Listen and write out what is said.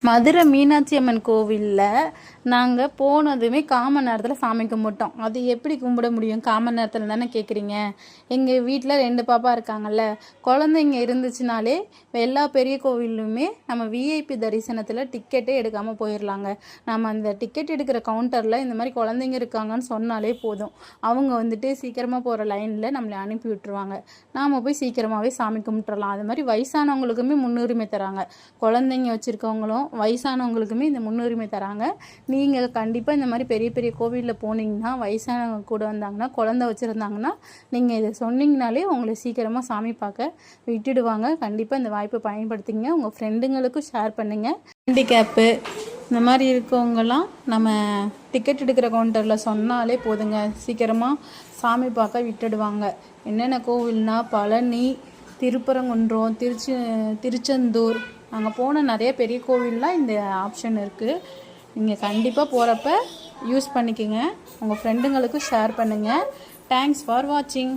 மதுரை மீனாட்சி அம்மன் கோவிலில் நாங்கள் போனதுமே காமன் நேரத்தில் சாமி கும்பிட்டோம். அது எப்படி கும்பிட முடியும் காமன் நேரத்தில் தானே கேட்குறீங்க? எங்கள் வீட்டில் 2 பாப்பா இருக்காங்கல்ல, குழந்தைங்க இருந்துச்சுனாலே எல்லா பெரிய கோவிலுமே நம்ம விஐபி தரிசனத்தில் டிக்கெட்டே எடுக்காமல் போயிடலாங்க. நம்ம அந்த டிக்கெட் எடுக்கிற கவுண்டரில் இந்த மாதிரி குழந்தைங்க இருக்காங்கன்னு சொன்னாலே போதும், அவங்க வந்துட்டு சீக்கிரமாக போகிற லைனில் நம்மளை அனுப்பி விட்டுருவாங்க. நாம் போய் சீக்கிரமாகவே சாமி கும்பிட்டுறலாம். அது மாதிரி வயசானவங்களுக்குமே முன்னுரிமை தராங்க. குழந்தைங்க வச்சுருக்கவங்களும் வயசானவங்களுக்குமே இந்த முன்னுரிமை தராங்க. நீங்கள் கண்டிப்பாக இந்த மாதிரி பெரிய பெரிய கோவிலில் போனீங்கன்னா, வயசானவங்க கூட வந்தாங்கன்னா, குழந்தை வச்சுருந்தாங்கன்னா, நீங்கள் இதை சொன்னீங்கனாலே உங்களை சீக்கிரமாக சாமி பார்க்க விட்டுடுவாங்க. கண்டிப்பாக இந்த வாய்ப்பை பயன்படுத்திங்க. உங்கள் ஃப்ரெண்டுங்களுக்கும் ஷேர் பண்ணுங்கள். ஹேண்டிகேப்பு இந்த மாதிரி இருக்கவங்கலாம் நம்ம டிக்கெட் எடுக்கிற கவுண்டரில் சொன்னாலே போதுங்க, சீக்கிரமாக சாமி பார்க்க விட்டுடுவாங்க. என்னென்ன கோவில்னால் பழனி, திருப்பரங்குன்றம், திருச்செந்தூர், அங்கே போன நிறைய பெரிய கோவில்லாம் இந்த ஆப்ஷன் இருக்குது. நீங்கள் கண்டிப்பாக போகிறப்ப யூஸ் பண்ணிக்கோங்க. உங்கள் ஃப்ரெண்டுங்களுக்கும் ஷேர் பண்ணுங்கள். தேங்க்ஸ் ஃபார் வாட்சிங்.